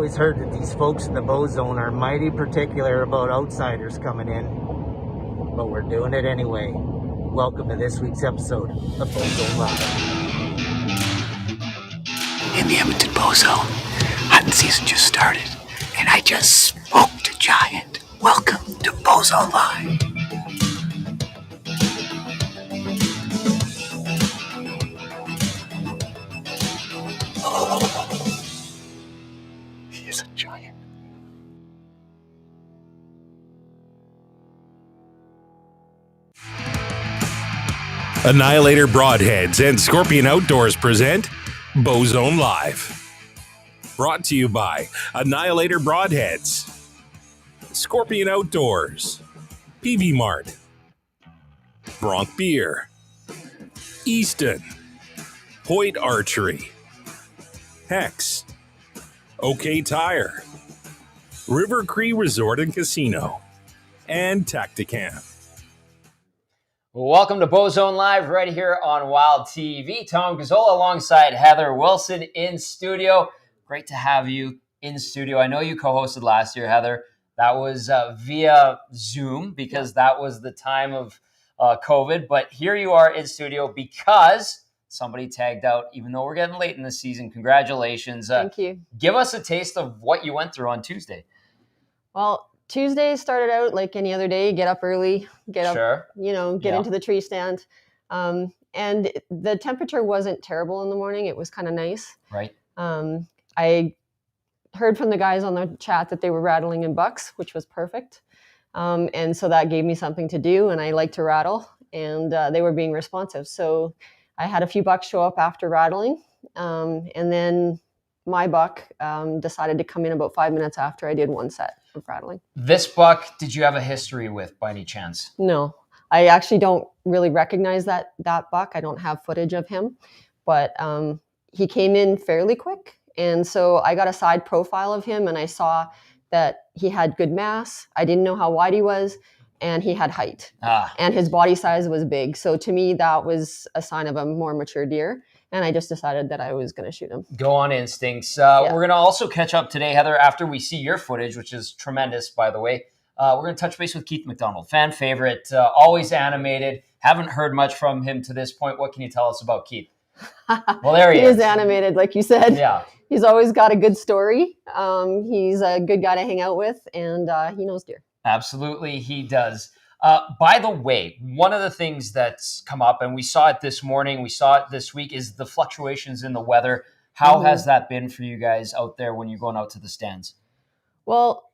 always heard that these folks in the Bowzone are mighty particular about outsiders coming in, but we're doing it anyway. Welcome to this week's episode of Bowzone Live. In the Edmonton Bowzone, hunting season just started, and I just smoked a giant. Welcome to Bowzone Live. He is a giant. Annihilator Broadheads and Scorpion Outdoors present Bowzone Live. Brought to you by Annihilator Broadheads, Scorpion Outdoors, PV Mart, Bronc Beer, Easton, Hoyt Archery, Hex, OK Tire, River Cree Resort and Casino, and Tacticam. Welcome to Bowzone Live right here on Wild TV. Tom Gazzola alongside Heather Wilson in studio. Great to have you in studio. I know you co-hosted last year, Heather. That was via Zoom because that was the time of COVID. But here you are in studio because somebody tagged out, even though we're getting late in the season. Congratulations. Thank you. Give us a taste of what you went through on Tuesday. Well, Tuesday started out like any other day. Get up early, get Sure. up, get into the tree stand. And the temperature wasn't terrible in the morning. It was kind of nice. Right. I heard from the guys on the chat that they were rattling in bucks, which was perfect. And so that gave me something to do, and I like to rattle, and they were being responsive. So I had a few bucks show up after rattling, and then my buck decided to come in about 5 minutes after I did one set of rattling. This buck, did you have a history with by any chance? No, I actually don't really recognize that buck. I don't have footage of him, but he came in fairly quick. And so I got a side profile of him and I saw that he had good mass. I didn't know how wide he was, and he had height. And his body size was big. So to me, that was a sign of a more mature deer. And I just decided that I was going to shoot him. Go on instincts. We're going to also catch up today, Heather, after we see your footage, which is tremendous, by the way. We're going to touch base with Keith McDonald, fan favorite, always animated. Haven't heard much from him to this point. What can you tell us about Keith? Well, there he is. He is animated, like you said. Yeah. He's always got a good story. He's a good guy to hang out with, and he knows deer. Absolutely, he does. By the way, one of the things that's come up, and we saw it this morning, we saw it this week, is the fluctuations in the weather. How has that been for you guys out there when you're going out to the stands? Well,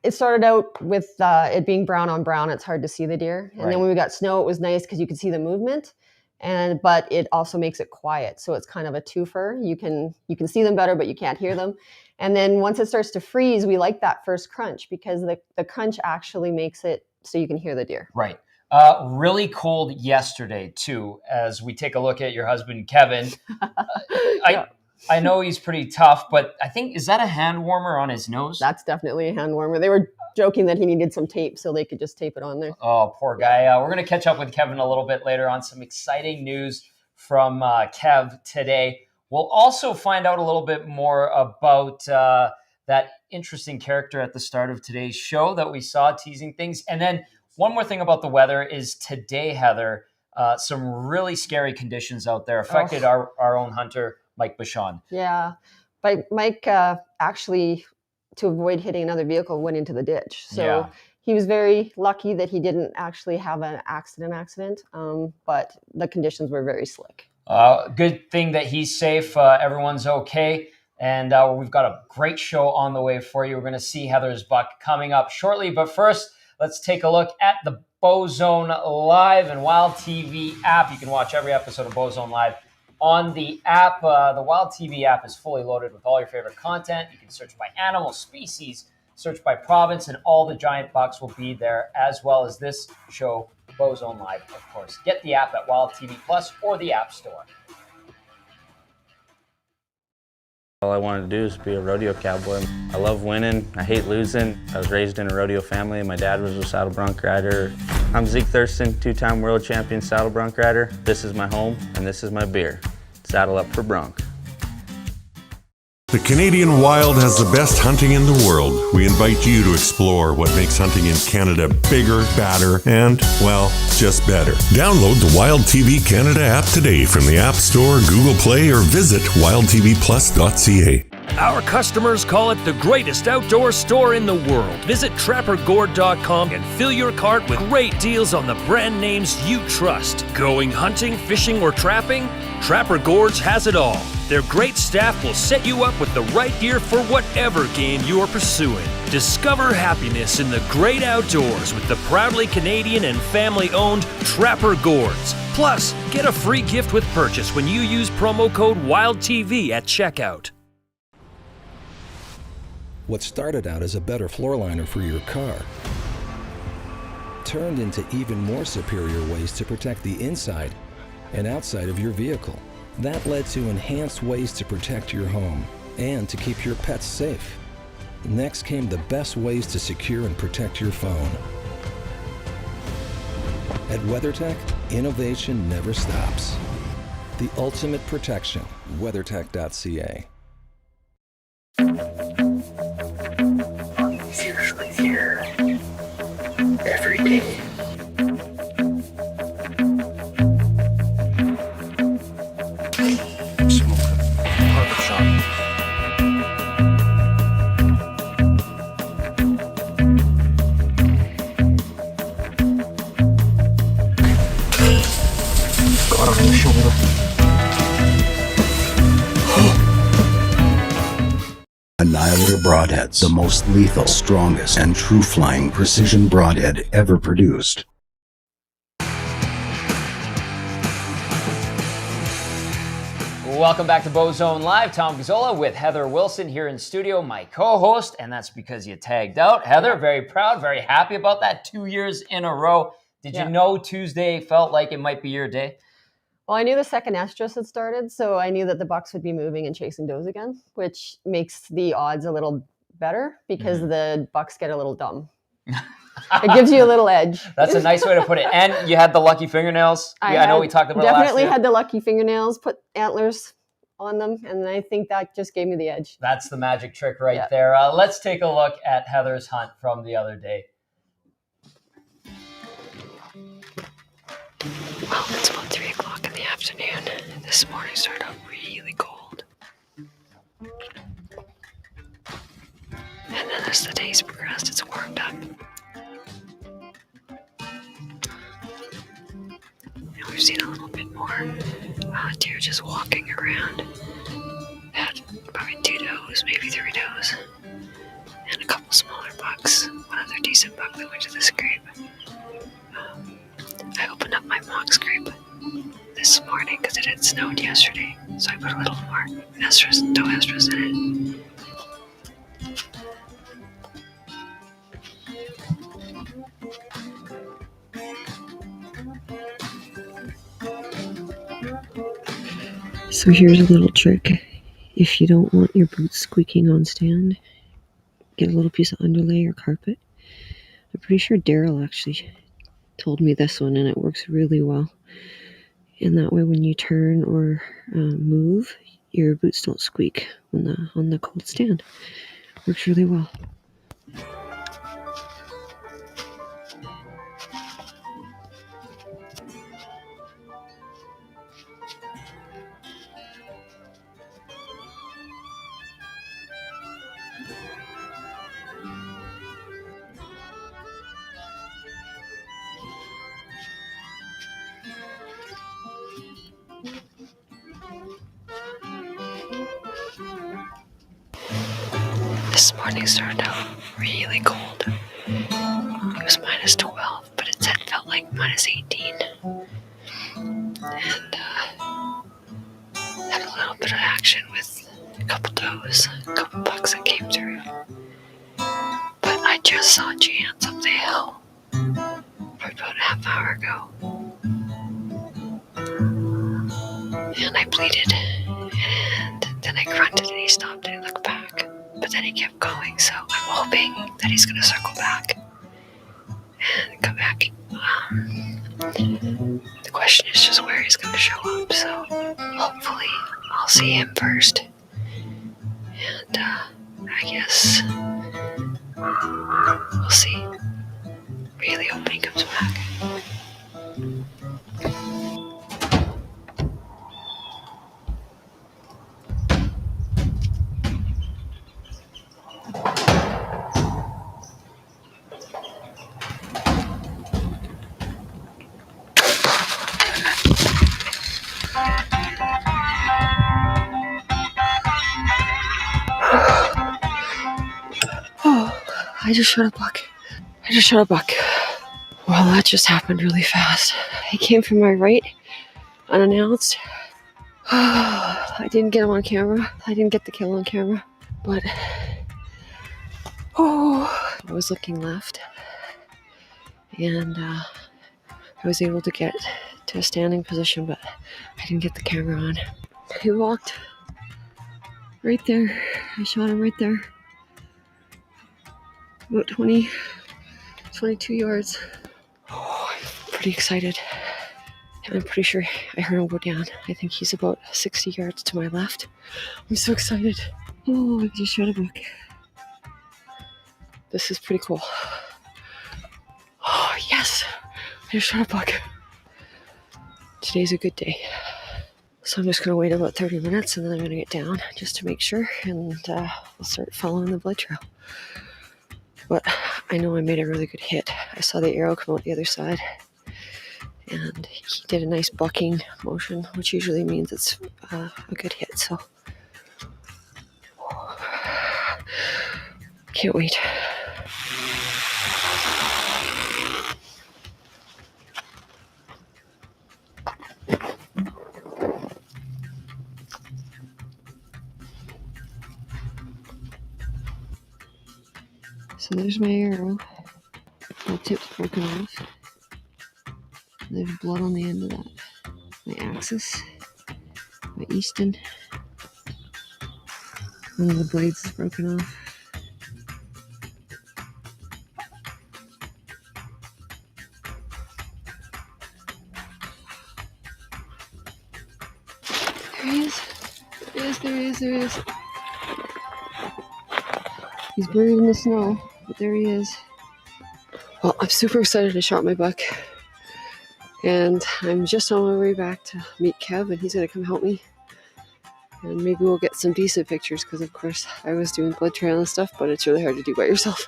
it started out with it being brown on brown. It's hard to see the deer. And then when we got snow, it was nice because you could see the movement. But it also makes it quiet. So it's kind of a twofer. You can see them better, but you can't hear them. And then once it starts to freeze, we like that first crunch because the crunch actually makes it so you can hear the deer. Right. Really cold yesterday, too, as we take a look at your husband, Kevin. I know he's pretty tough, but I think, is that a hand warmer on his nose? That's definitely a hand warmer. They were joking that he needed some tape so they could just tape it on there. Oh, poor guy. We're going to catch up with Kevin a little bit later on some exciting news from Kev today. We'll also find out a little bit more about that interesting character at the start of today's show that we saw teasing things. And then one more thing about the weather is today, Heather, some really scary conditions out there affected our own hunter, Mike Bichon. Yeah, but Mike actually, to avoid hitting another vehicle, went into the ditch. So he was very lucky that he didn't actually have an accident, but the conditions were very slick. Good thing that he's safe. Everyone's okay. And we've got a great show on the way for you. We're going to see Heather's buck coming up shortly. But first, let's take a look at the Bowzone Live and Wild TV app. You can watch every episode of Bowzone Live on the app. The Wild TV app is fully loaded with all your favorite content. You can search by animal, species, search by province, and all the giant bucks will be there, as well as this show, Bowzone Live, of course. Get the app at Wild TV Plus or the App Store. All I wanted to do is be a rodeo cowboy. I love winning. I hate losing. I was raised in a rodeo family. My dad was a saddle bronc rider. I'm Zeke Thurston, two-time world champion saddle bronc rider. This is my home, and this is my beer. Saddle up for bronc. The Canadian wild has the best hunting in the world. We invite you to explore what makes hunting in Canada bigger, badder, and, well, just better. Download the Wild TV Canada app today from the App Store, Google Play, or visit wildtvplus.ca. Our customers call it the greatest outdoor store in the world. Visit trappergord.com and fill your cart with great deals on the brand names you trust. Going hunting, fishing, or trapping? Trapper Gords has it all. Their great staff will set you up with the right gear for whatever game you are pursuing. Discover happiness in the great outdoors with the proudly Canadian and family-owned Trapper Gords. Plus, get a free gift with purchase when you use promo code WILDTV at checkout. What started out as a better floor liner for your car turned into even more superior ways to protect the inside and outside of your vehicle. That led to enhanced ways to protect your home and to keep your pets safe. Next came the best ways to secure and protect your phone. At WeatherTech, innovation never stops. The ultimate protection, WeatherTech.ca. Seriously here. Every day. Annihilator broadheads, the most lethal, strongest, and true flying precision broadhead ever produced. Welcome back to Bowzone Live. Tom Gazzola with Heather Wilson here in studio, my co-host, and that's because you tagged out. Heather, very proud, very happy about that 2 years in a row. Did you know Tuesday felt like it might be your day? Well, I knew the second estrus had started, so I knew that the bucks would be moving and chasing does again, which makes the odds a little better because the bucks get a little dumb. It gives you a little edge. That's a nice way to put it. And you had the lucky fingernails. I know we talked about it definitely last year. had the lucky fingernails, put antlers on them, and I think that just gave me the edge. That's the magic trick right there. Let's take a look at Heather's hunt from the other day. Well, it's about 3 o'clock in the afternoon. This morning started out really cold. And then as the days progressed, it's warmed up. And we've seen a little bit more deer just walking around. Had probably 2 does, maybe 3 does. And a couple smaller bucks. One other decent buck that went to the scrape. I opened up my mock scrape this morning because it had snowed yesterday, so I put a little more estrus and doe estrus in it. So here's a little trick. If you don't want your boots squeaking on stand, get a little piece of underlay or carpet. I'm pretty sure Daryl actually told me this one, and it works really well. And that way when you turn or move, your boots don't squeak on the cold stand. Works really well. This morning started out really cold. It was minus 12, but its head felt like minus 18. And had a little bit of action with a couple does, a couple bucks that came through. But I just saw Jans up the hill for about a half hour ago. And I bleated, and then I grunted and he stopped and he looked back. But then he kept going, so I'm hoping that he's going to circle back and come back. The question is just where he's going to show up, so hopefully I'll see him first. And I guess we'll see. Really hoping he comes back. Oh, I just shot a buck. Well, that just happened really fast. He came from my right, unannounced. I didn't get him on camera. I didn't get the kill on camera. But, I was looking left. And I was able to get to a standing position, but I didn't get the camera on. He walked right there. I shot him right there. About 22 yards. Oh, I'm pretty excited. I'm pretty sure I heard him go down. I think he's about 60 yards to my left. I'm so excited. Oh, I just shot a buck. This is pretty cool. Oh, yes! I just shot a buck. Today's a good day. So I'm just going to wait about 30 minutes and then I'm going to get down just to make sure and we'll start following the blood trail. But I know I made a really good hit. I saw the arrow come out the other side and he did a nice bucking motion, which usually means it's a good hit. So can't wait. So there's my arrow. The tip's broken off. There's blood on the end of that. My axis, my Easton. One of the blades is broken off. There he is. He's buried in the snow, but there he is. Well, I'm super excited to shot my buck. And I'm just on my way back to meet Kev, and he's going to come help me. And maybe we'll get some decent pictures, because of course I was doing blood trail and stuff, but it's really hard to do by yourself.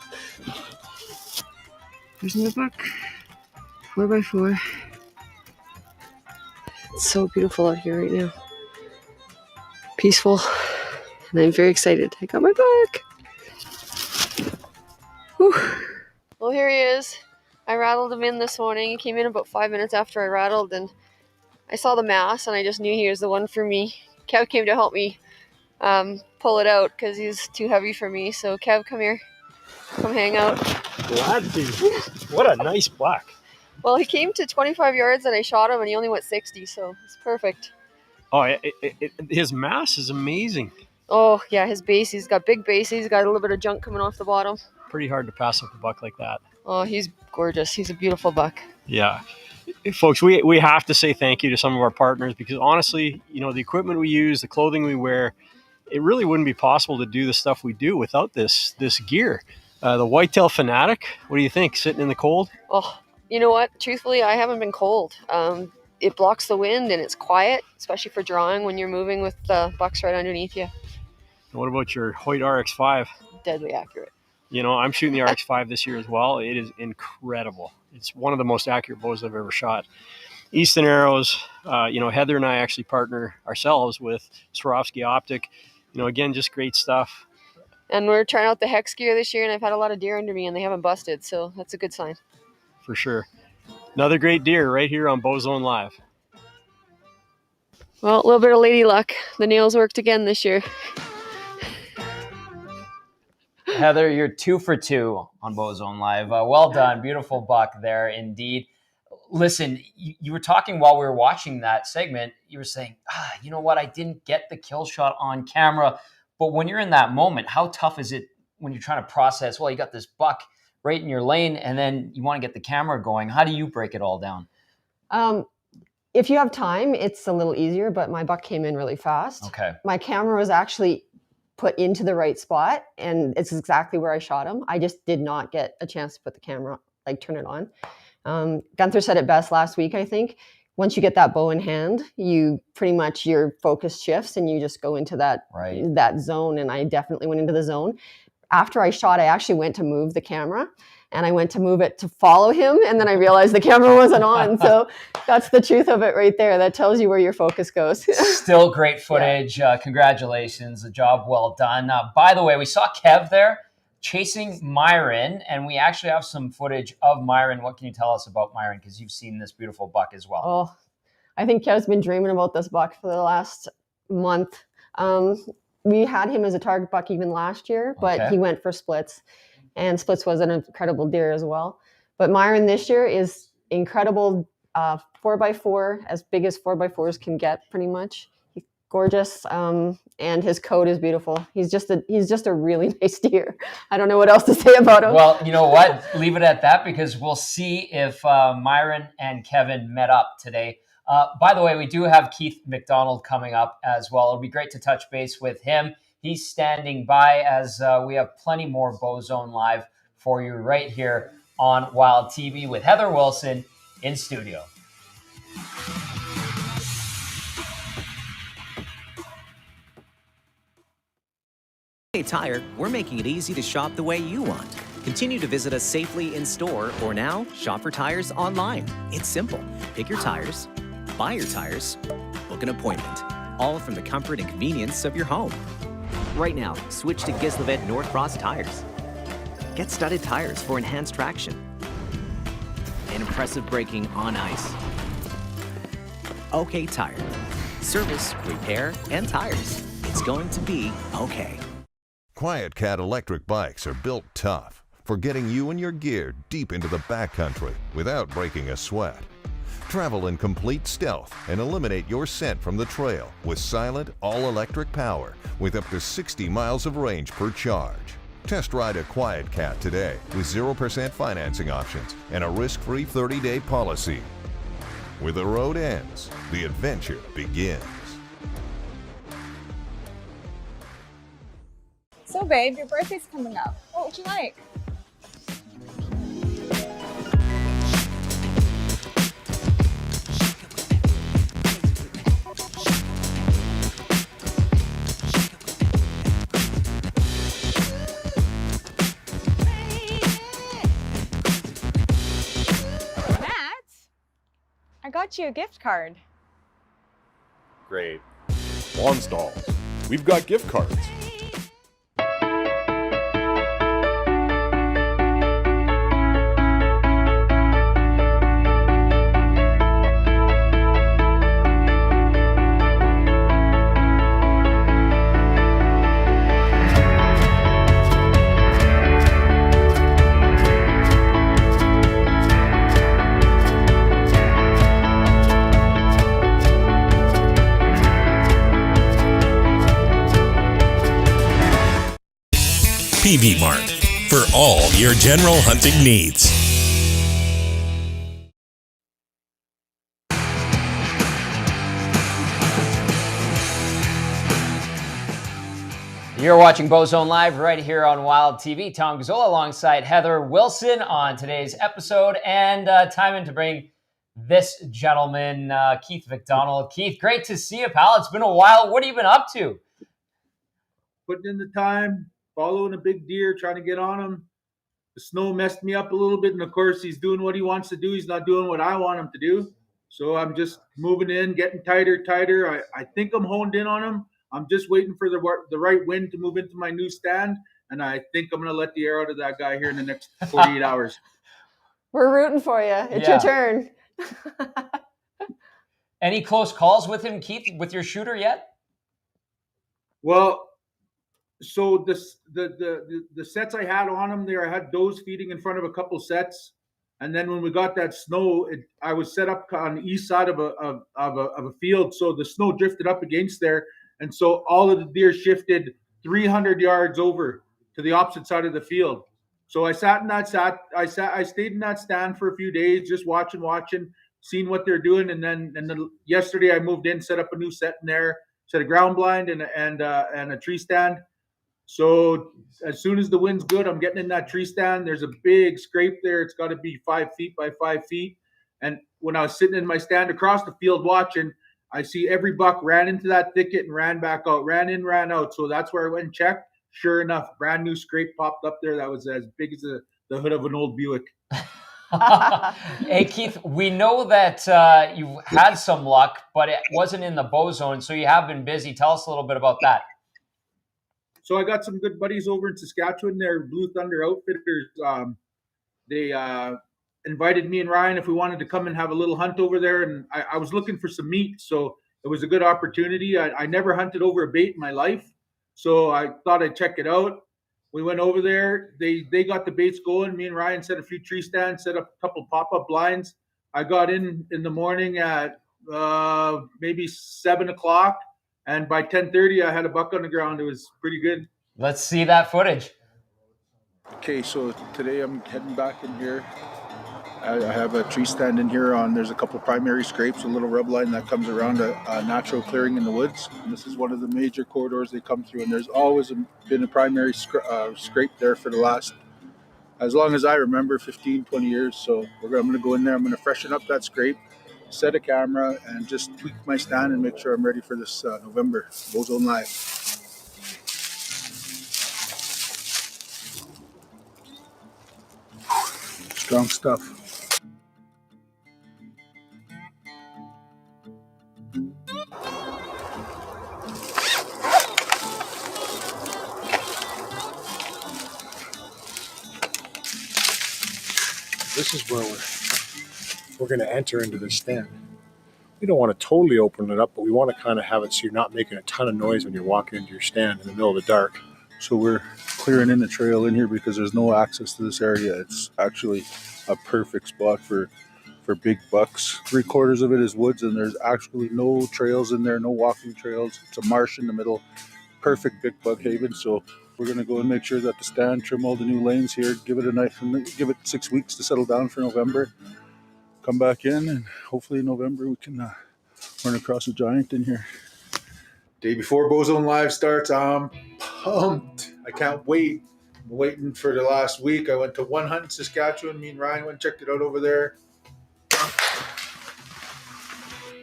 There's my buck. 4x4. It's so beautiful out here right now. Peaceful. And I'm very excited. I got my buck. Whew. Well, here he is. I rattled him in this morning. He came in about 5 minutes after I rattled, and I saw the mass, and I just knew he was the one for me. Kev came to help me pull it out because he's too heavy for me. So Kev, come here. Come hang out. Glad to. What a nice buck. Well, he came to 25 yards and I shot him, and he only went 60, so it's perfect. Oh, his mass is amazing. Oh, yeah, his base. He's got big base. He's got a little bit of junk coming off the bottom. Pretty hard to pass up a buck like that. Oh, he's gorgeous. He's a beautiful buck. Yeah. Folks, we have to say thank you to some of our partners, because honestly, you know, the equipment we use, the clothing we wear, it really wouldn't be possible to do the stuff we do without this gear. The Whitetail Fanatic, what do you think, sitting in the cold? Oh, you know what? Truthfully, I haven't been cold. It blocks the wind and it's quiet, especially for drawing when you're moving with the bucks right underneath you. What about your Hoyt RX5? Deadly accurate. You know, I'm shooting the RX5 this year as well. It is incredible. It's one of the most accurate bows I've ever shot. Easton arrows, you know, Heather and I actually partner ourselves with Swarovski Optic. You know, again, just great stuff. And we're trying out the hex gear this year, and I've had a lot of deer under me, and they haven't busted, so that's a good sign. For sure. Another great deer right here on Bowzone Live. Well, a little bit of lady luck. The nails worked again this year. Heather, you're 2 for 2 on Bowzone Live. Well done. Beautiful buck there, indeed. Listen, you were talking while we were watching that segment. You were saying, you know what? I didn't get the kill shot on camera. But when you're in that moment, how tough is it when you're trying to process, well, you got this buck right in your lane, and then you want to get the camera going? How do you break it all down? If you have time, it's a little easier, but my buck came in really fast. Okay. My camera was actually put into the right spot, and it's exactly where I shot him. I just did not get a chance to put the camera, like turn it on. Gunther said it best last week, I think. Once you get that bow in hand, you pretty much, your focus shifts and you just go into that zone. And I definitely went into the zone. After I shot, I actually went to move the camera, and I went to move it to follow him, and then I realized the camera wasn't on. So that's the truth of it right there. That tells you where your focus goes. Still great footage. Congratulations. A job well done. By the way, we saw Kev there chasing Myron, and we actually have some footage of Myron. What can you tell us about Myron? Because you've seen this beautiful buck as well. Oh, I think Kev's been dreaming about this buck for the last month. We had him as a target buck even last year, but he went for splits, and splits was an incredible deer as well. But Myron this year is incredible, 4x4, as big as 4x4s can get, pretty much. He's gorgeous, and his coat is beautiful. He's just a really nice deer. I don't know what else to say about him. Well, you know what? Leave it at that, because we'll see if Myron and Kevin met up today. By the way, we do have Keith McDonald coming up as well. It'll be great to touch base with him. He's standing by, as we have plenty more Bowzone Live for you right here on Wild TV with Heather Wilson in studio. Hey Tire, we're making it easy to shop the way you want. Continue to visit us safely in store, or now shop for tires online. It's simple. Pick your tires, buy your tires, book an appointment, all from the comfort and convenience of your home. Right now, switch to Gislevet Northfrost tires. Get studded tires for enhanced traction and impressive braking on ice. OK Tire. Service, repair, and tires. It's going to be okay. Quiet Cat electric bikes are built tough for getting you and your gear deep into the backcountry without breaking a sweat. Travel in complete stealth and eliminate your scent from the trail with silent, all-electric power with up to 60 miles of range per charge. Test ride a Quiet Cat today with 0% financing options and a risk-free 30-day policy. Where the road ends, the adventure begins. So babe, your birthday's coming up. What would you like? I got you a gift card. Great. Lawn stalls. We've got gift cards. PV Mart, for all your general hunting needs. You're watching Bowzone Live right here on Wild TV. Tom Gazzola alongside Heather Wilson on today's episode, and time in to bring this gentleman, Keith McDonald. Keith, great to see you, pal. It's been a while. What have you been up to? Putting in the time, following a big deer, trying to get on him. The snow messed me up a little bit, and of course, he's doing what he wants to do. He's not doing what I want him to do. So I'm just moving in, getting tighter. I think I'm honed in on him. I'm just waiting for the right wind to move into my new stand, and I think I'm going to let the air out of that guy here in the next 48 hours. We're rooting for you. It's your turn. Any close calls with him, Keith, with your shooter yet? Well, so the sets I had on him there, I had does feeding in front of a couple sets, and then when we got that snow, I was set up on the east side of a field, so the snow drifted up against there, and so all of the deer shifted 300 yards over to the opposite side of the field. So I stayed in that stand for a few days, just watching, seeing what they're doing, and then yesterday I moved in, set up a new set in there, set a ground blind and a tree stand. So as soon as the wind's good, I'm getting in that tree stand. There's a big scrape there. It's got to be 5 feet by 5 feet. And when I was sitting in my stand across the field watching, I see every buck ran into that thicket and ran back out, ran in, ran out. So that's where I went and checked. Sure enough, brand new scrape popped up there that was as big as the hood of an old Buick. Hey, Keith, we know that you've had some luck, but it wasn't in the Bowzone, so you have been busy. Tell us a little bit about that. So I got some good buddies over in Saskatchewan. They're Blue Thunder Outfitters. They invited me and Ryan if we wanted to come and have a little hunt over there. And I was looking for some meat, so it was a good opportunity. I never hunted over a bait in my life, so I thought I'd check it out. We went over there. They got the baits going. Me and Ryan set a few tree stands, set up a couple pop-up blinds. I got in the morning at maybe 7 o'clock, and by 10:30 I had a buck on the ground. It was pretty good. Let's see that footage. Okay, so today I'm heading back in here. I have a tree stand in here there's a couple primary scrapes, a little rub line that comes around a natural clearing in the woods. And this is one of the major corridors they come through, and there's always been a primary scrape there for the last, as long as I remember, 15, 20 years. So I'm going to go in there, I'm going to freshen up that scrape, set a camera, and just tweak my stand and make sure I'm ready for this November Bowzone Live. Strong stuff. This is where we're going to enter into the stand. We don't want to totally open it up, but we want to kind of have it so you're not making a ton of noise when you're walking into your stand in the middle of the dark. So we're clearing in the trail in here because there's no access to this area. It's actually a perfect spot for big bucks. 3/4 of it is woods, and there's actually no trails in there, no walking trails. It's a marsh in the middle. Perfect big buck haven. So we're going to go and make sure that the stand, trim all the new lanes here, give it a knife, and give it 6 weeks to settle down for November. Come back in, and hopefully in November we can run across a giant in here. Day before Bowzone Live starts, I'm pumped. I can't wait. I'm waiting for the last week. I went to one hunt in Saskatchewan. Me and Ryan went and checked it out over there.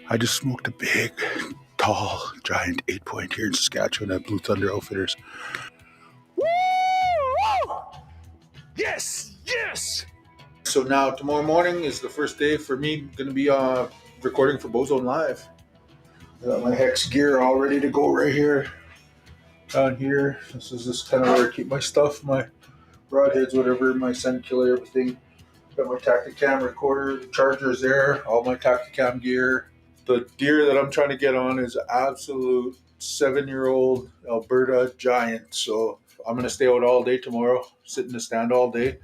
I just smoked a big, tall, giant 8-point here in Saskatchewan at Blue Thunder Outfitters. Woo! Yes! Yes! So now tomorrow morning is the first day for me going to be recording for Bowzone Live. I got my Hex gear all ready to go right here. Down here. This is just kind of where I keep my stuff, my broadheads, whatever, my scent killer, everything. Got my Tacticam recorder, the charger's there, all my Tacticam gear. The deer that I'm trying to get on is absolute 7-year-old Alberta giant. So I'm going to stay out all day tomorrow, sit in the stand all day.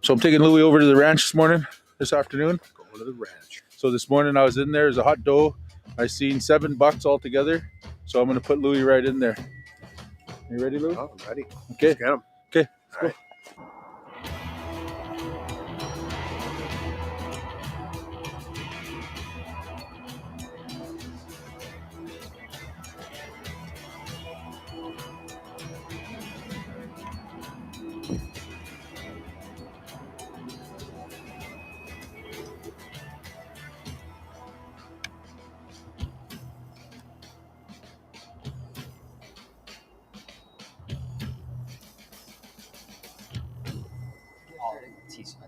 So I'm taking Louie over to the ranch this afternoon. Going to the ranch. So this morning I was in there, there's a hot doe. I seen 7 bucks altogether. So I'm going to put Louie right in there. You ready, Lou? Oh, I'm ready. Okay. Let's get him. Okay. All right.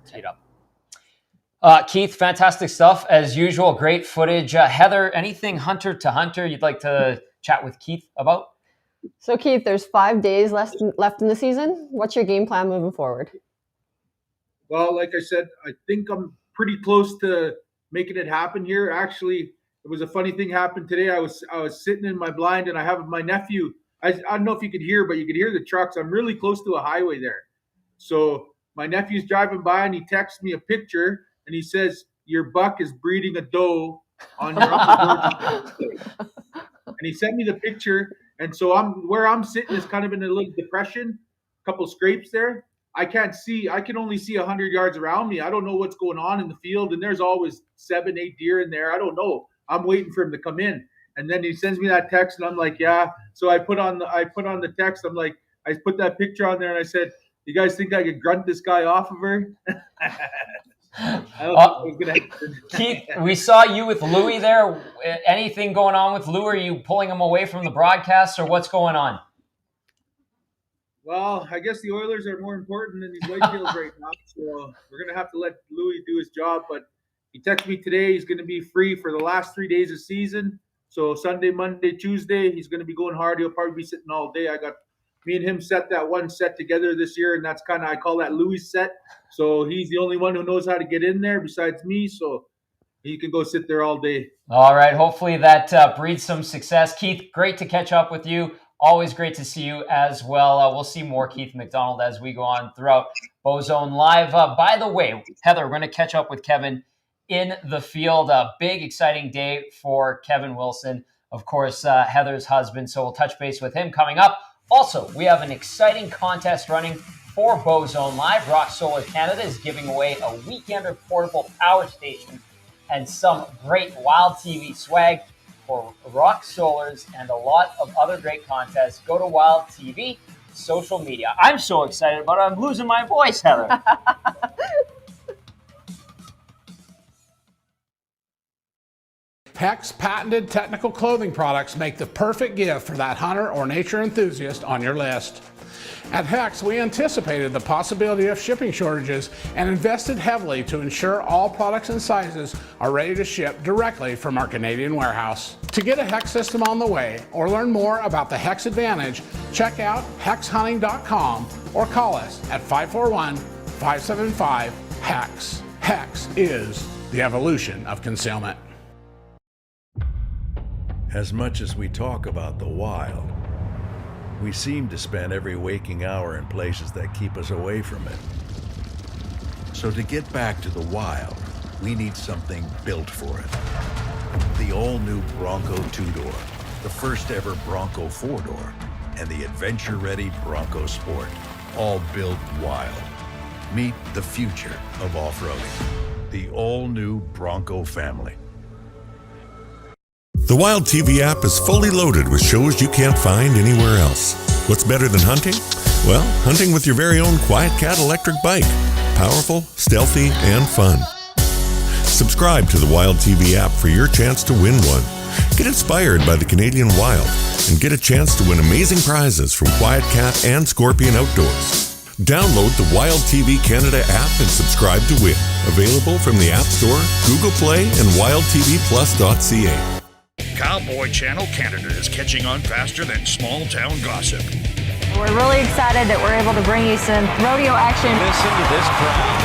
Teed up. Keith, fantastic stuff as usual. Great footage. Heather, anything hunter to hunter you'd like to chat with Keith about? So Keith, there's 5 days left in the season. What's your game plan moving forward? Well, like I said, I think I'm pretty close to making it happen here. Actually, it was a funny thing happened today. I was sitting in my blind and I have my nephew. I don't know if you could hear, but you could hear the trucks. I'm really close to a highway there. So my nephew's driving by and he texts me a picture and he says, "Your buck is breeding a doe on your Uncle George's." And he sent me the picture. And so where I'm sitting is kind of in a little depression, a couple scrapes there. I can't see. I can only see 100 yards around me. I don't know what's going on in the field, and there's always 7, 8 deer in there. I don't know. I'm waiting for him to come in, and then he sends me that text, and I'm like, yeah. So I put on the text. I'm like, I put that picture on there, and I said, "You guys think I could grunt this guy off of her?" Keith, we saw you with Louie there. Anything going on with Lou? Are you pulling him away from the broadcast, or what's going on? Well, I guess the Oilers are more important than these Whitetails right now, so we're going to have to let Louis do his job. But he texted me today. He's going to be free for the last 3 days of season. So Sunday, Monday, Tuesday, he's going to be going hard. He'll probably be sitting all day. I got me and him set that one set together this year, and that's kind of, I call that Louis' set. So he's the only one who knows how to get in there besides me, so he can go sit there all day. All right. Hopefully that breeds some success. Keith, great to catch up with you. Always great to see you as well. We'll see more Keith McDonald as we go on throughout Bowzone Live. By the way, Heather, we're going to catch up with Kevin in the field. A big, exciting day for Kevin Wilson, of course, Heather's husband. So we'll touch base with him coming up. Also, we have an exciting contest running for Bowzone Live. Rock Solar Canada is giving away a Weekender portable power station and some great Wild TV swag for Rock Solars and a lot of other great contests. Go to Wild TV, social media. I'm so excited about it. I'm losing my voice, Heather. Heck's patented technical clothing products make the perfect gift for that hunter or nature enthusiast on your list. At Heck's, we anticipated the possibility of shipping shortages and invested heavily to ensure all products and sizes are ready to ship directly from our Canadian warehouse. To get a Hex system on the way or learn more about the Hex Advantage, check out hexhunting.com or call us at 541-575-HEX. Hex is the evolution of concealment. As much as we talk about the wild, we seem to spend every waking hour in places that keep us away from it. So to get back to the wild, we need something built for it. The all-new Bronco 2-door, the first ever Bronco 4-door, and the adventure-ready Bronco Sport, all built wild. Meet the future of off-roading. The all-new Bronco family. The Wild TV app is fully loaded with shows you can't find anywhere else. What's better than hunting? Well, hunting with your very own Quiet Cat electric bike. Powerful, stealthy, and fun. Subscribe to the Wild TV app for your chance to win one. Get inspired by the Canadian Wild and get a chance to win amazing prizes from Quiet Cat and Scorpion Outdoors. Download the Wild TV Canada app and subscribe to win. Available from the App Store, Google Play, and wildtvplus.ca. Cowboy Channel Canada is catching on faster than small town gossip. We're really excited that we're able to bring you some rodeo action. Listen to this crowd.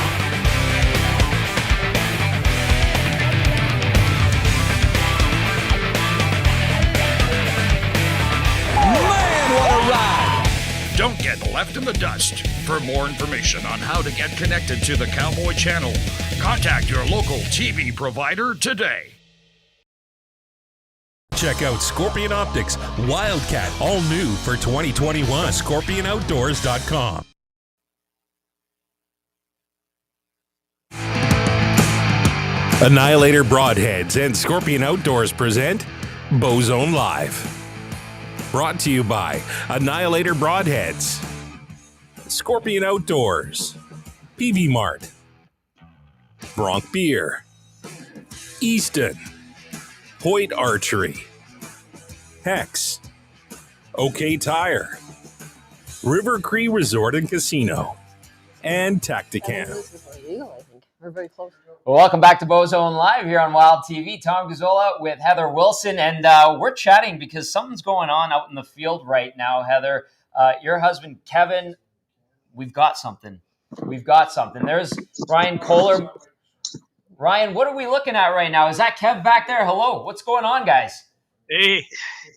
Man, what a ride! Don't get left in the dust. For more information on how to get connected to the Cowboy Channel, contact your local TV provider today. Check out Scorpion Optics Wildcat, all new for 2021. ScorpionOutdoors.com. Annihilator Broadheads and Scorpion Outdoors present Bowzone Live. Brought to you by Annihilator Broadheads, Scorpion Outdoors, PV Mart, Bronc Beer, Easton, Hoyt Archery, Hex, OK Tire, River Cree Resort and Casino, and Tactican. We're very close. Well, welcome back to Bowzone Live here on Wild TV. Tom Gazzola with Heather Wilson, and we're chatting because something's going on out in the field right now. Heather, your husband Kevin, we've got something. There's Ryan Kohler. Ryan, what are we looking at right now? Is that Kev back there? Hello, what's going on, guys? Hey,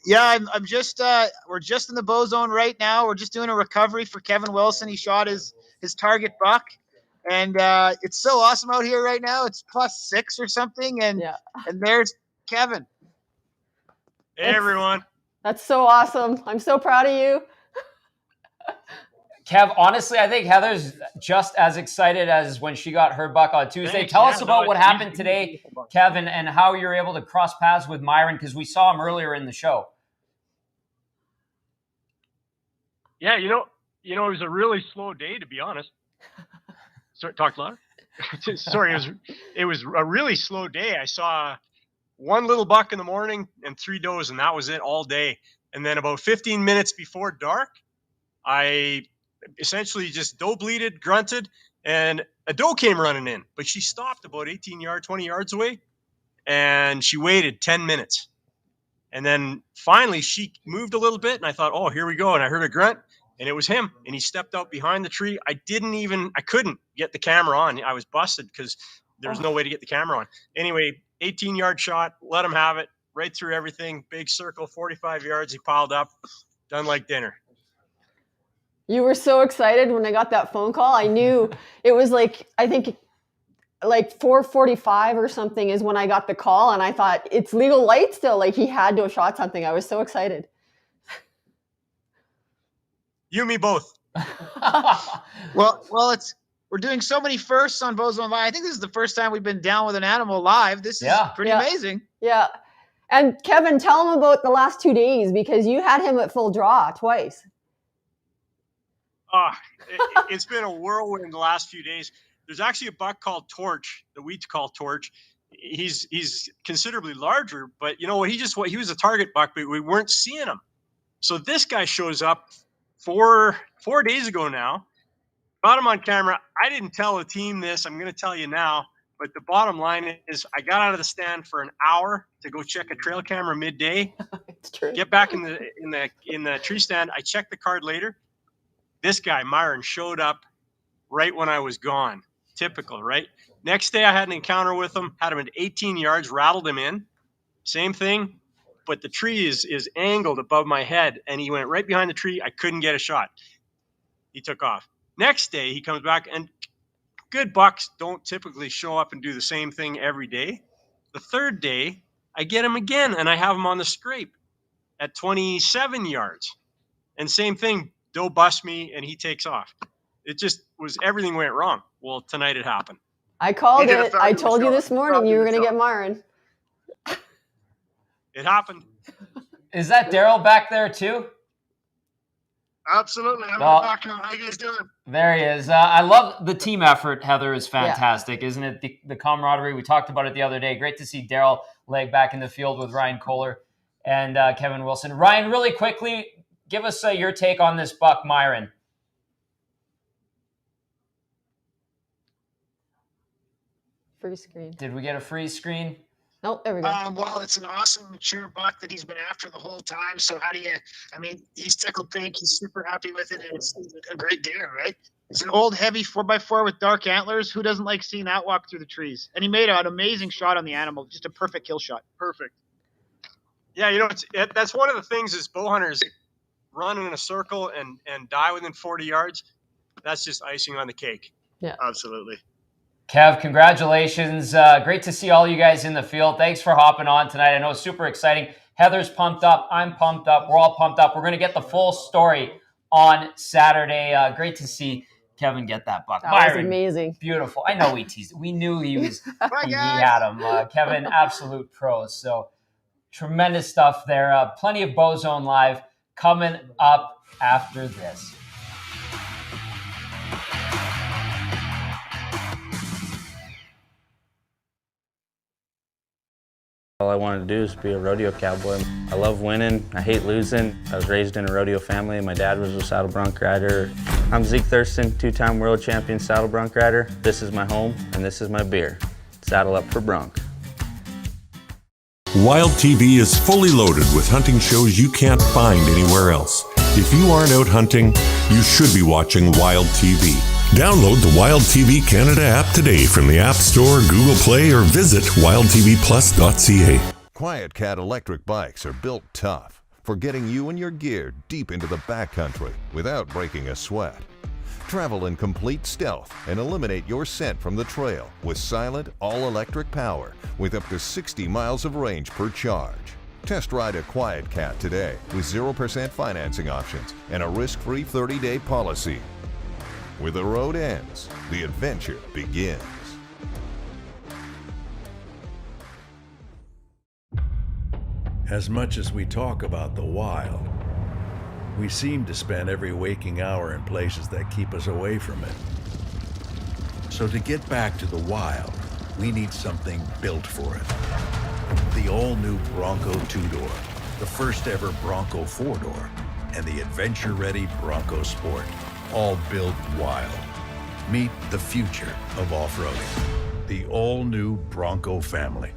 yeah, I'm just we're just in the Bowzone right now. We're just doing a recovery for Kevin Wilson. He shot his target buck. And it's so awesome out here right now. It's +6 or something. And there's Kevin. Hey, everyone. That's so awesome. I'm so proud of you. Kev, honestly, I think Heather's just as excited as when she got her buck on Tuesday. Thanks, Tell us about what happened today, Kevin, and how you were able to cross paths with Myron, because we saw him earlier in the show. Yeah, it was a really slow day, to be honest. Sorry, talk louder. Sorry, it was a really slow day. I saw one little buck in the morning and 3 does, and that was it all day. And then about 15 minutes before dark, I essentially just doe bleated, grunted, and a doe came running in. But she stopped about 20 yards away, and she waited 10 minutes. And then finally she moved a little bit, and I thought, oh, here we go. And I heard a grunt. And it was him, and he stepped out behind the tree. I couldn't get the camera on. I was busted because there was no way to get the camera on. Anyway, 18-yard shot, let him have it, right through everything, big circle, 45 yards, he piled up, done like dinner. You were so excited when I got that phone call. I knew it was I think 4:45 or something is when I got the call, and I thought, it's legal light still. He had to have shot something. I was so excited. You and me both. Well, we're doing so many firsts on Bowzone Live. I think this is the first time we've been down with an animal live. This is pretty amazing. Yeah. And Kevin, tell him about the last 2 days, because you had him at full draw twice. It's been a whirlwind the last few days. There's actually a buck called Torch that we call Torch. He's considerably larger, but he was a target buck, but we weren't seeing him. So this guy shows up 4 days ago now. Got him on camera. I didn't tell the team this. I'm going to tell you now. But the bottom line is, I got out of the stand for an hour to go check a trail camera midday. It's true. Get back in the tree stand. I checked the card later. This guy Myron showed up right when I was gone. Typical, right? Next day I had an encounter with him. Had him at 18 yards. Rattled him in. Same thing. But the tree is angled above my head, and he went right behind the tree. I couldn't get a shot. He took off. Next day, he comes back, and good bucks don't typically show up and do the same thing every day. The third day, I get him again, and I have him on the scrape at 27 yards. And same thing, doe busts me, and he takes off. It just was, everything went wrong. Well, tonight it happened. I called it. I told you this morning you were going to get Myron. It happened. Is that Daryl back there too? Absolutely. I'm back now. How you guys doing? There he is. I love the team effort, Heather, is fantastic, isn't it? The camaraderie. We talked about it the other day. Great to see Daryl leg back in the field with Ryan Kohler and Kevin Wilson. Ryan, really quickly, give us your take on this buck, Myron. Freeze screen. Did we get a freeze screen? Nope, there we go. Well, it's an awesome, mature buck that he's been after the whole time. So he's tickled pink. He's super happy with it. And it's a great deer, right? It's an old, heavy 4x4 with dark antlers. Who doesn't like seeing that walk through the trees? And he made an amazing shot on the animal. Just a perfect kill shot. Perfect. Yeah, that's one of the things is bow hunters run in a circle and die within 40 yards. That's just icing on the cake. Yeah, absolutely. Kev, congratulations. Great to see all you guys in the field. Thanks for hopping on tonight. I know it's super exciting. Heather's pumped up. I'm pumped up. We're all pumped up. We're going to get the full story on Saturday. Great to see Kevin get that buck. That was Byron, amazing. beautiful. I know we teased. We knew he was. Bye, he guys. had him. Kevin, absolute pros. So tremendous stuff there. Plenty of Bowzone Live coming up after this. All I wanted to do is be a rodeo cowboy. I love winning. I hate losing. I was raised in a rodeo family. My dad was a saddle bronc rider. I'm Zeke Thurston, two-time world champion saddle bronc rider. This is my home, and this is my beer. Saddle up for bronc. Wild TV is fully loaded with hunting shows you can't find anywhere else. If you aren't out hunting, you should be watching Wild TV. Download the Wild TV Canada app today from the App Store, Google Play, or visit wildtvplus.ca. Quiet Cat electric bikes are built tough for getting you and your gear deep into the backcountry without breaking a sweat. Travel in complete stealth and eliminate your scent from the trail with silent, all-electric power with up to 60 miles of range per charge. Test ride a Quiet Cat today with 0% financing options and a risk-free 30-day policy. Where the road ends, the adventure begins. As much as we talk about the wild, we seem to spend every waking hour in places that keep us away from it. So to get back to the wild, we need something built for it. The all-new Bronco 2-door, the first ever Bronco 4-door, and the adventure-ready Bronco Sport, all built wild. Meet the future of off-roading, the all-new Bronco family.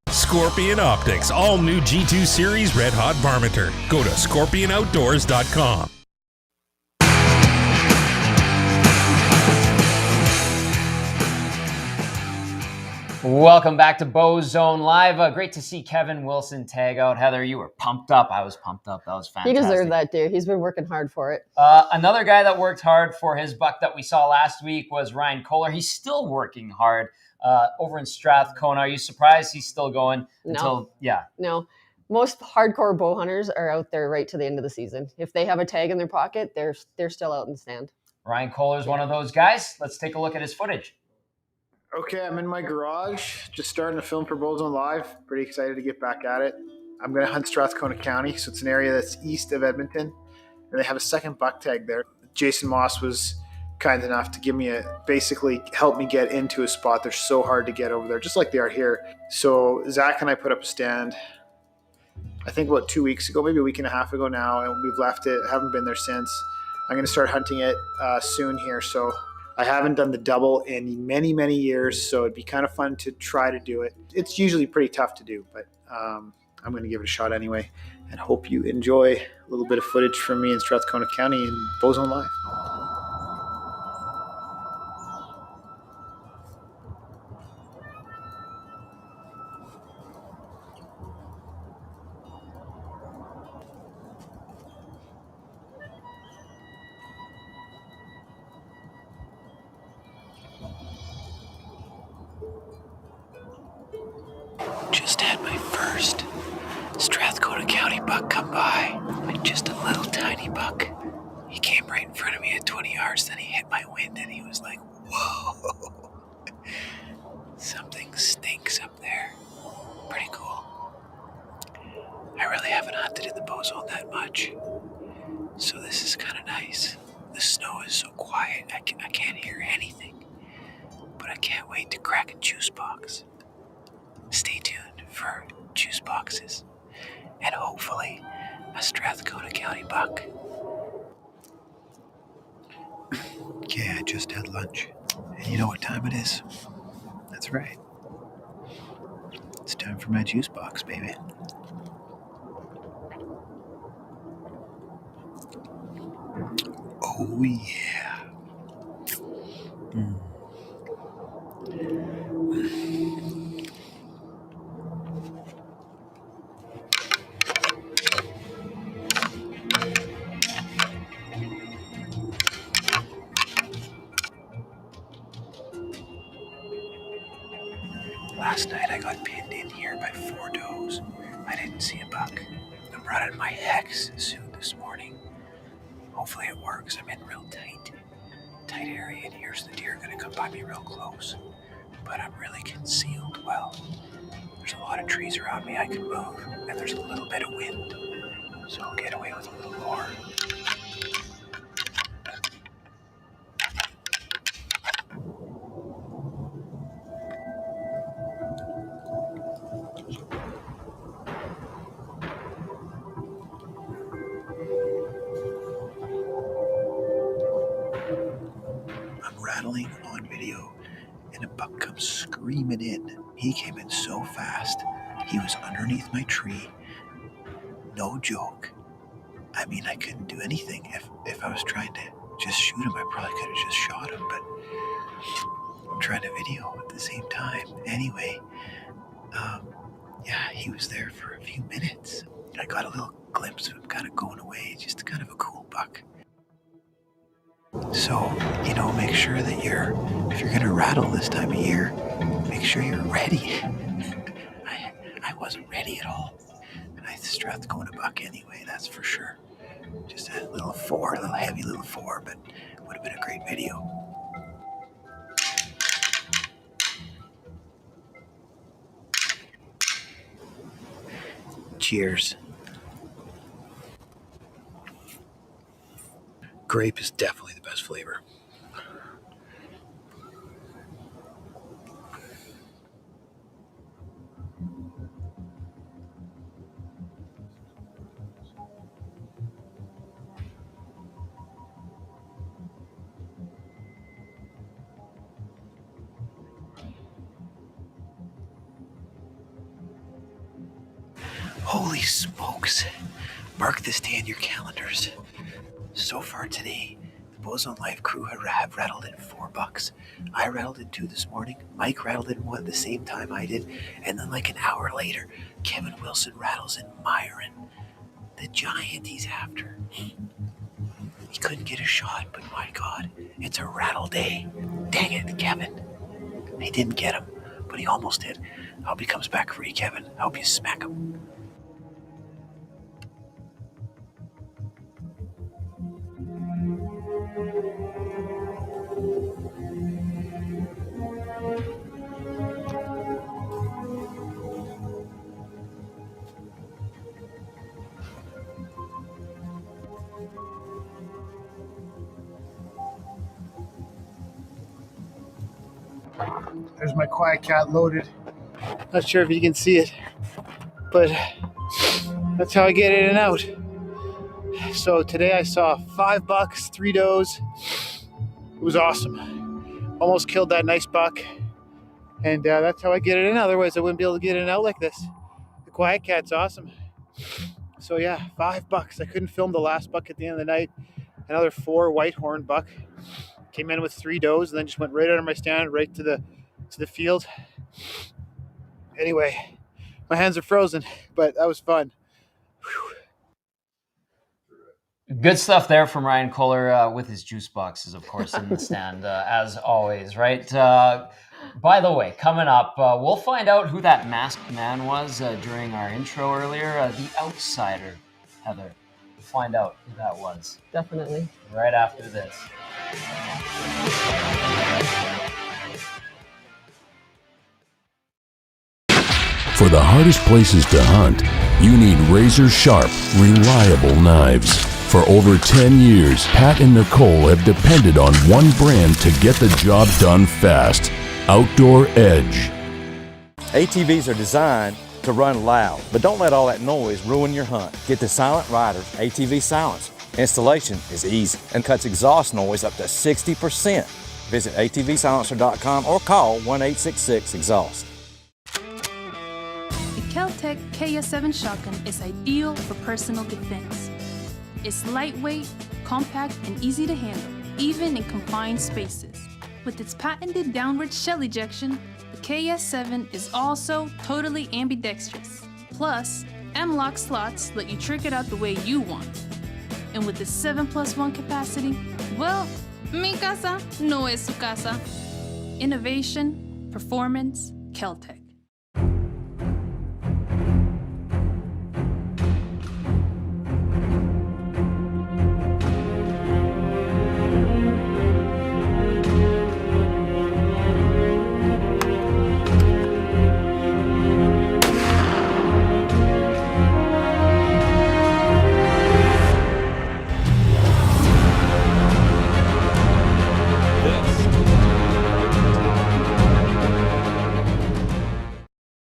Scorpion Optics, all new G2 Series Red Hot Varminter. Go to scorpionoutdoors.com. Welcome back to Bowzone Live. Great to see Kevin Wilson tag out. Heather, you were pumped up. I was pumped up. That was fantastic. He deserved that, dude. He's been working hard for it. Another guy that worked hard for his buck that we saw last week was Ryan Kohler. He's still working hard over in Strathcona. Are you surprised he's still going until, yeah. No. Most hardcore bow hunters are out there right to the end of the season. If they have a tag in their pocket, they're still out in the stand. Ryan Kohler is one of those guys. Let's take a look at his footage. Okay, I'm in my garage, just starting to film for Bowzone Live. Pretty excited to get back at it. I'm going to hunt Strathcona County, so it's an area that's east of Edmonton, and they have a second buck tag there. Jason Moss was kind enough to give me basically help me get into a spot. They're so hard to get over there, just like they are here. So Zach and I put up a stand, I think about 2 weeks ago, maybe a week and a half ago now, and we've left it. Haven't been there since. I'm going to start hunting it soon here, so I haven't done the double in many, many years, so it'd be kind of fun to try to do it. It's usually pretty tough to do, but I'm going to give it a shot anyway, and hope you enjoy a little bit of footage from me in Strathcona County and Bowzone Live. Just had my first Strathcona County buck come by. Just a little tiny buck. He came right in front of me at 20 yards, then he hit my wind and he was like, whoa. Something stinks up there. Pretty cool. I really haven't hunted in the Bowzone that much, so this is kind of nice. The snow is so quiet, I can't hear anything, but I can't wait to crack a juice box. Stay tuned for juice boxes and hopefully a Strathcona County buck. Okay, I just had lunch, and you know what time it is? That's right. It's time Time for my juice box, baby. Oh yeah. Last night I got pinned in here by 4 does. I didn't see a buck. I'm running my hex suit this morning. Hopefully it works. I'm in real tight area, and here's the deer gonna come by me real close. But I'm really concealed well. There's a lot of trees around me I can move, and there's a little bit of wind, so I'll get away with a little more. I'm rattling on video, and a buck comes screaming in. He came in so fast. He was underneath my tree. No joke. I mean, I couldn't do anything. If I was trying to just shoot him, I probably could have just shot him, but I'm trying to video at the same time. Anyway, yeah, he was there for a few minutes. I got a little glimpse of him kind of going away. Just kind of a cool buck. So, make sure that if you're going to rattle this time of year, make sure you're ready. I wasn't ready at all. And I stressed going to buck anyway, that's for sure. Just a little heavy little 4, but it would have been a great video. Cheers. Grape is definitely the best flavor. Holy smokes. Mark this day in your calendars. So far today, the Bowzone Live crew have rattled in 4 bucks. I rattled in 2 this morning. Mike rattled in 1 at the same time I did. And then like an hour later, Kevin Wilson rattles in Myron, the giant he's after. He couldn't get a shot, but my God, it's a rattle day. Dang it, Kevin. He didn't get him, but he almost did. I hope he comes back for you, Kevin. I hope you smack him. There's my quiet cat loaded. Not sure if you can see it, but that's how I get in and out. So today I saw 5 bucks, 3 does. It was awesome. Almost killed that nice buck. And that's how I get it in. Otherwise I wouldn't be able to get in and out like this. The quiet cat's awesome. So yeah, 5 bucks. I couldn't film the last buck at the end of the night. Another 4 white horn buck. Came in with 3 does and then just went right out of my stand, right to the field. Anyway, my hands are frozen, but that was fun. Whew. Good stuff there from Ryan Kohler with his juice boxes, of course, in the stand, as always, right? By the way, coming up, we'll find out who that masked man was during our intro earlier. The outsider, Heather. We'll find out who that was. Definitely. Right after this. For the hardest places to hunt, you need razor-sharp, reliable knives. For over 10 years, Pat and Nicole have depended on one brand to get the job done fast. Outdoor Edge. ATVs are designed to run loud, but don't let all that noise ruin your hunt. Get the Silent Rider ATV Silence. Installation is easy and cuts exhaust noise up to 60%. Visit atvsilencer.com or call 1-866-EXHAUST. KS7 shotgun is ideal for personal defense. It's lightweight, compact, and easy to handle, even in confined spaces. With its patented downward shell ejection, the KS7 is also totally ambidextrous. Plus, M-lock slots let you trick it out the way you want. And with the 7+1 capacity, well, mi casa no es su casa. Innovation, performance, Keltec.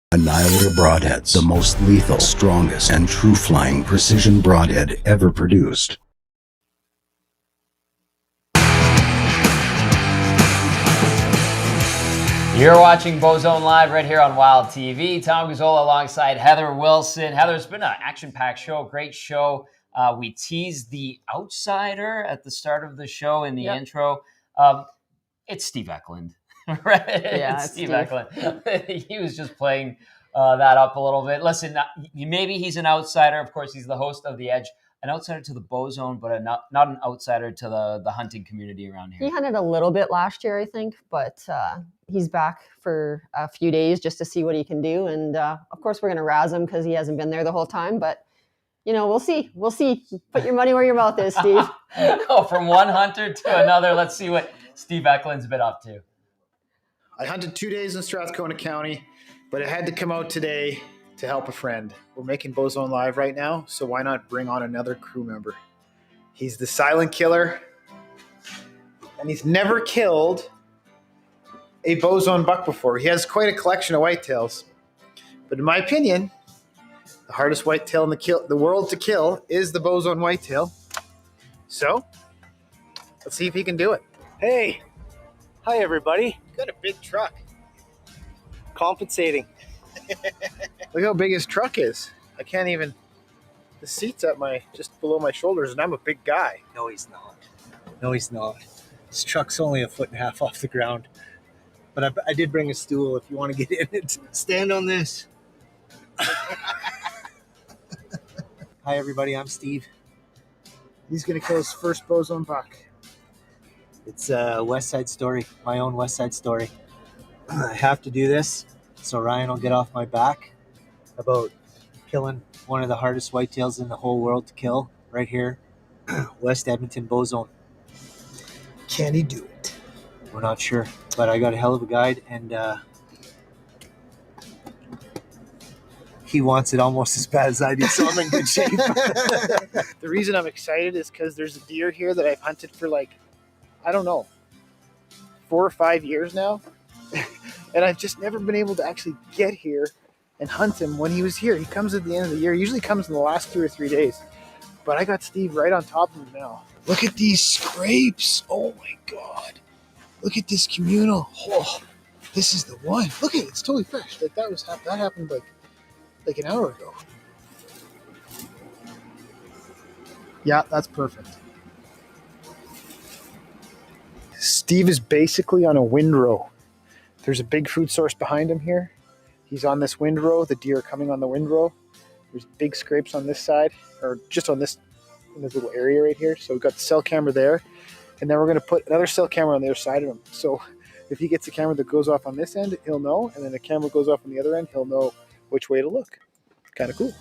Annihilator broadheads, the most lethal, strongest, and true flying precision broadhead ever produced. You're watching Bowzone Live right here on Wild TV. Tom Gazzola alongside Heather Wilson. Heather, it's been an action-packed show, great show. We teased the outsider at the start of the show in the intro. It's Steve Eklund, right? Yeah, it's Steve Eklund. He was just playing that up a little bit. Listen, maybe he's an outsider. Of course, he's the host of The Edge. An outsider to the Bowzone, but not an outsider to the hunting community around here. He hunted a little bit last year, I think, but he's back for a few days just to see what he can do. And of course, we're going to razz him because he hasn't been there the whole time. But, you know, we'll see. We'll see. Put your money where your mouth is, Steve. Go from one hunter to another. Let's see what Steve Eklund's been up to. I hunted 2 days in Strathcona County, but I had to come out today to help a friend. We're making Bowzone Live right now, so why not bring on another crew member? He's the silent killer, and he's never killed a Bowzone buck before. He has quite a collection of whitetails, but in my opinion, the hardest whitetail in the world to kill is the Bowzone whitetail. So, let's see if he can do it. Hey, hi everybody. Got a big truck. Compensating. Look how big his truck is. I can't even, the seat's at just below my shoulders, and I'm a big guy. No, he's not. No, he's not. His truck's only 1.5 feet off the ground. But I did bring a stool if you want to get in it. Stand on this. Hi everybody, I'm Steve. He's going to kill his first Bowzone buck. It's a West Side story, my own West Side story. I have to do this so Ryan will get off my back about killing one of the hardest whitetails in the whole world to kill right here, West Edmonton Bowzone. Can he do it? We're not sure, but I got a hell of a guide, and he wants it almost as bad as I do, so I'm in good shape. The reason I'm excited is because there's a deer here that I've hunted for I don't know, 4 or 5 years now. And I've just never been able to actually get here and hunt him when he was here. He comes at the end of the year. He usually comes in the last 2 or 3 days. But I got Steve right on top of him now. Look at these scrapes. Oh my God. Look at this communal. Oh, this is the one. Look at it. It's totally fresh. That happened like an hour ago. Yeah, that's perfect. Steve is basically on a windrow. There's a big food source behind him here. He's on this windrow. The deer are coming on the windrow. There's big scrapes on this side, or just on this little area right here. So we've got the cell camera there, and then we're going to put another cell camera on the other side of him. So if he gets a camera that goes off on this end, he'll know, and then the camera goes off on the other end, he'll know which way to look. Kind of cool.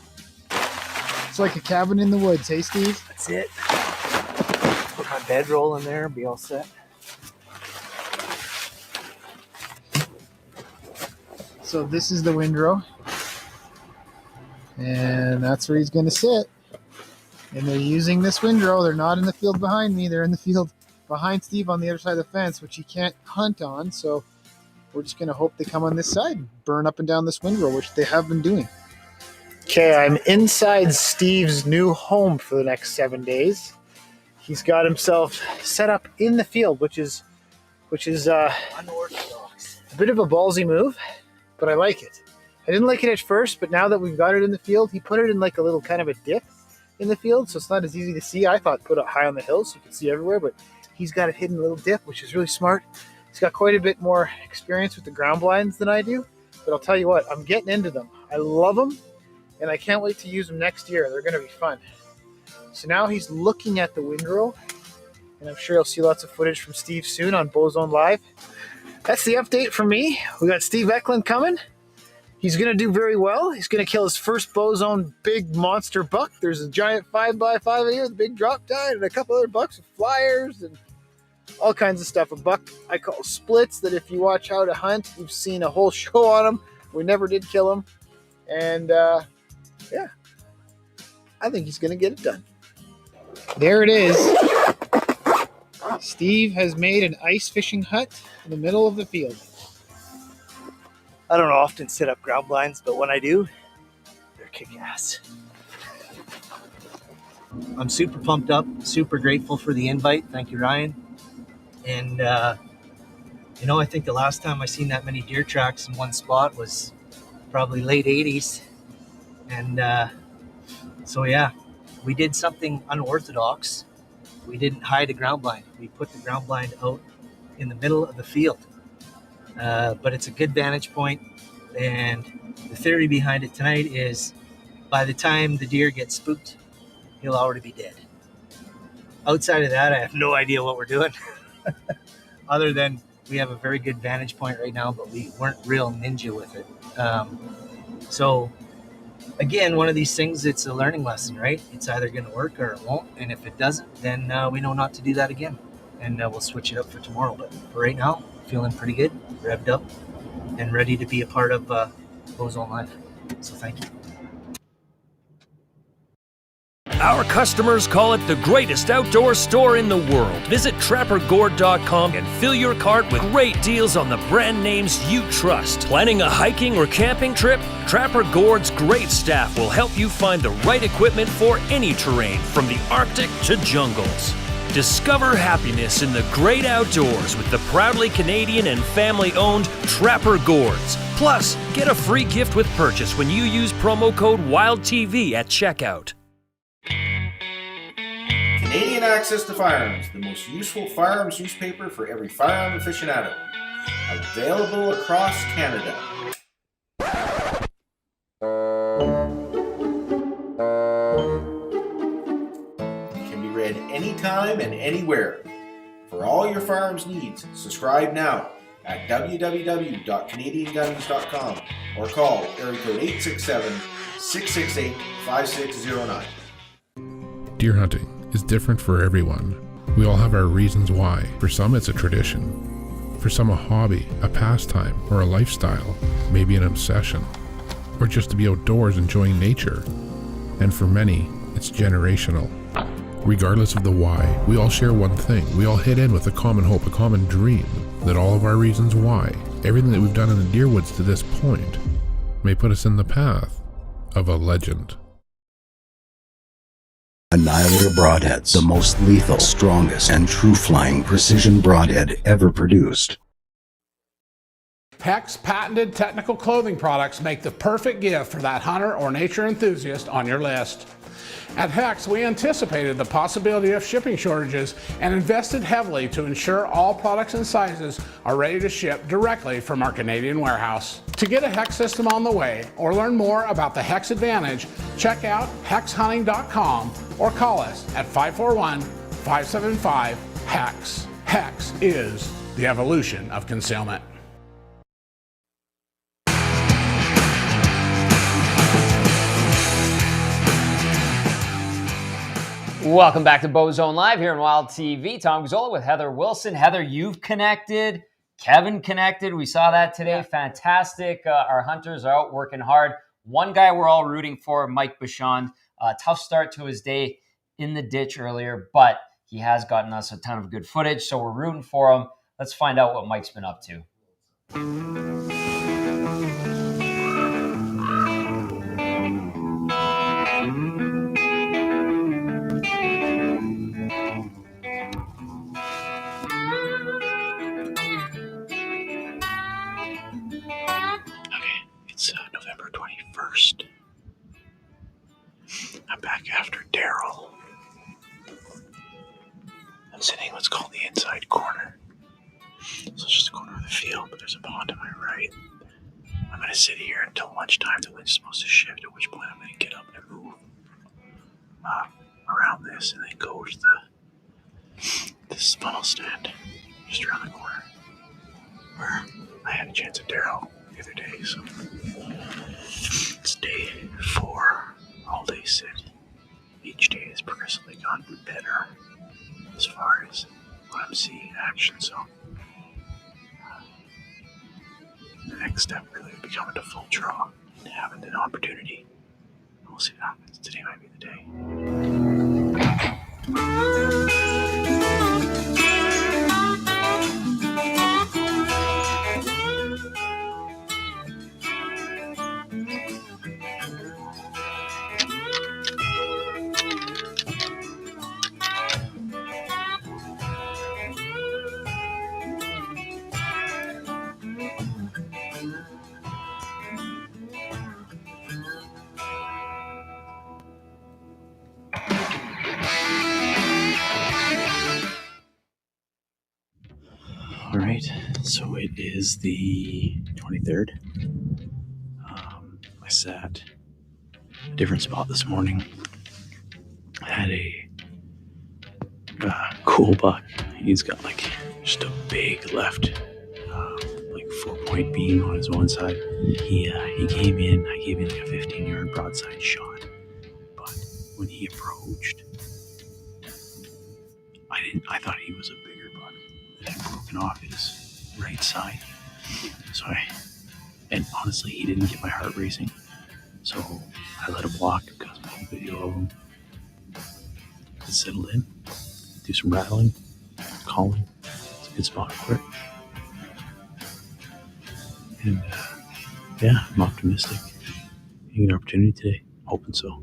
It's like a cabin in the woods, hey Steve? That's it. Put my bedroll in there, be all set. So this is the windrow, and that's where he's going to sit. And they're using this windrow. They're not in the field behind me. They're in the field behind Steve on the other side of the fence, which he can't hunt on. So we're just going to hope they come on this side and burn up and down this windrow, which they have been doing. Okay, I'm inside Steve's new home for the next 7 days. He's got himself set up in the field, which is unorthodox. A bit of a ballsy move, but I like it. I didn't like it at first, but now that we've got it in the field, he put it in like a little kind of a dip in the field, so it's not as easy to see. I thought put it high on the hill so you can see everywhere, but he's got it hidden in a little dip, which is really smart. He's got quite a bit more experience with the ground blinds than I do, but I'll tell you what, I'm getting into them. I love them, and I can't wait to use them next year. They're going to be fun. So now he's looking at the windrow, and I'm sure you'll see lots of footage from Steve soon on Bowzone Live. That's the update from me. We got Steve Eklund coming. He's going to do very well. He's going to kill his first Bowzone big monster buck. There's a giant 5x5 here with a big drop tine and a couple other bucks with flyers and all kinds of stuff. A buck I call Splits, that if you watch How to Hunt, you've seen a whole show on him. We never did kill him. And yeah, I think he's going to get it done. There it is. Steve has made an ice fishing hut in the middle of the field. I don't often set up ground blinds, but when I do, they're kick-ass. I'm super pumped up, super grateful for the invite. Thank you, Ryan. And, you know, I think the last time I seen that many deer tracks in one spot was probably late 80s. And so, yeah, we did something unorthodox. We didn't hide a ground blind. We put the ground blind out in the middle of the field. But it's a good vantage point, and the theory behind it tonight is by the time the deer gets spooked, he'll already be dead. Outside of that, I have no idea what we're doing, other than we have a very good vantage point right now, but we weren't real ninja with it. So, again, one of these things, it's a learning lesson, right? It's either going to work or it won't, and if it doesn't, then we know not to do that again, and we'll switch it up for tomorrow. But for right now, feeling pretty good, revved up, and ready to be a part of Bowzone Live. So thank you. Our customers call it the greatest outdoor store in the world. Visit TrapperGord.com and fill your cart with great deals on the brand names you trust. Planning a hiking or camping trip? Trapper Gord's great staff will help you find the right equipment for any terrain, from the Arctic to jungles. Discover happiness in the great outdoors with the proudly Canadian and family-owned Trapper Gords. Plus, get a free gift with purchase when you use promo code WILDTV at checkout. Canadian Access to Firearms, the most useful firearms newspaper for every firearm aficionado. Available across Canada. Can be read anytime and anywhere. For all your firearms needs, subscribe now at www.canadianguns.com or call area code 867-668-5609. Deer hunting is different for everyone. We all have our reasons why. For some, it's a tradition. For some, a hobby, a pastime, or a lifestyle, maybe an obsession, or just to be outdoors enjoying nature. And for many, it's generational. Regardless of the why, we all share one thing. We all hit in with a common hope, a common dream, that all of our reasons why, everything that we've done in the deer woods to this point, may put us in the path of a legend. Annihilator broadheads, the most lethal, strongest, and true flying precision broadhead ever produced. Heck's patented technical clothing products make the perfect gift for that hunter or nature enthusiast on your list. At Heck's, we anticipated the possibility of shipping shortages and invested heavily to ensure all products and sizes are ready to ship directly from our Canadian warehouse. To get a Hex system on the way or learn more about the Hex Advantage, check out hexhunting.com or call us at 541-575-HEX. Hex is the evolution of concealment. Welcome back to Bowzone Live here on Wild TV. Tom Gazzola with Heather Wilson. Heather, you've connected. Kevin connected. We saw that today. Fantastic. Our hunters are out working hard. One guy we're all rooting for, Mike Bichon. Tough start to his day in the ditch earlier, but he has gotten us a ton of good footage, so we're rooting for him. Let's find out what Mike's been up to. It's November right, I'm going to sit here until lunchtime till it's supposed to shift, at which point I'm going to get up and move around this and then go to this funnel stand just around the corner where I had a chance at Darryl the other day. So it's day 4, all day sit. Each day has progressively gotten better as far as what I'm seeing in action. So the next step really would be coming to full draw and having an opportunity. We'll see what happens. Today might be the day. All right, so it is the 23rd. I sat a different spot this morning. I had a cool buck. He's got like just a big left, like 4-point beam on his one side. He came in. I gave him like a 15-yard broadside shot, but when he approached, I thought he was a bigger buck that had broken off his right side. And honestly, he didn't get my heart racing. So I let him walk, got a whole video of him. I settled in, do some rattling, calling. It's a good spot for it. And yeah, I'm optimistic. Getting an opportunity today. Hoping so.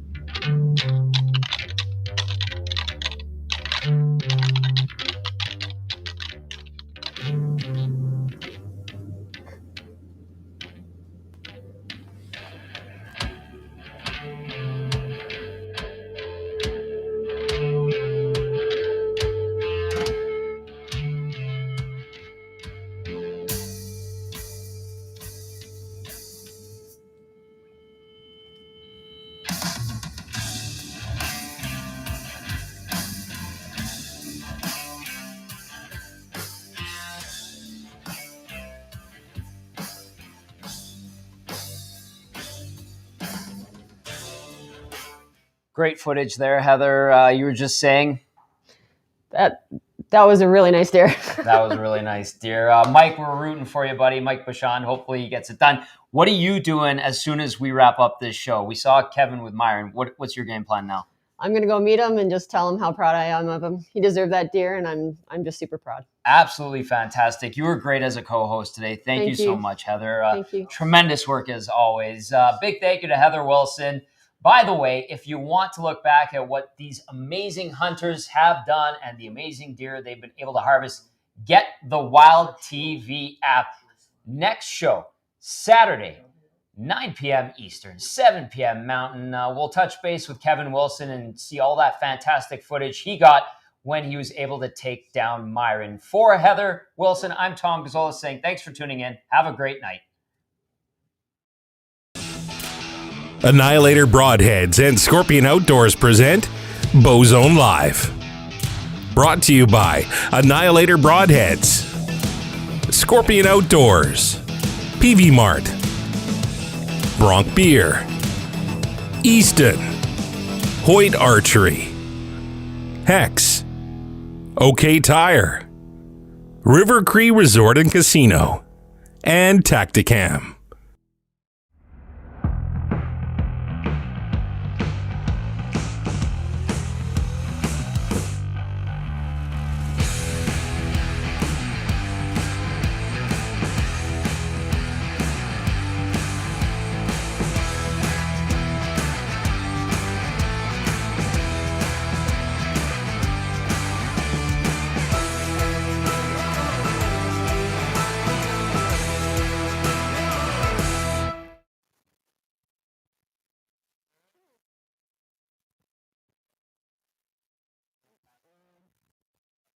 Great footage there, Heather. You were just saying that was a really nice deer. That was a really nice deer. Mike, we're rooting for you, buddy. Mike Bashan. Hopefully he gets it done. What are you doing as soon as we wrap up this show? We saw Kevin with Myron. What's your game plan now? I'm going to go meet him and just tell him how proud I am of him. He deserved that deer, and I'm just super proud. Absolutely fantastic. You were great as a co-host today. Thank you so much, Heather. Thank you. Tremendous work as always. Big thank you to Heather Wilson. By the way, if you want to look back at what these amazing hunters have done and the amazing deer they've been able to harvest, get the Wild TV app. Next show, Saturday, 9 p.m. Eastern, 7 p.m. Mountain. We'll touch base with Kevin Wilson and see all that fantastic footage he got when he was able to take down Myron. For Heather Wilson, I'm Tom Gazzola saying thanks for tuning in. Have a great night. Annihilator Broadheads and Scorpion Outdoors present Bowzone Live. Brought to you by Annihilator Broadheads, Scorpion Outdoors, PV Mart, Bronc Beer, Easton, Hoyt Archery, Hex, OK Tire, River Cree Resort and Casino, and Tacticam.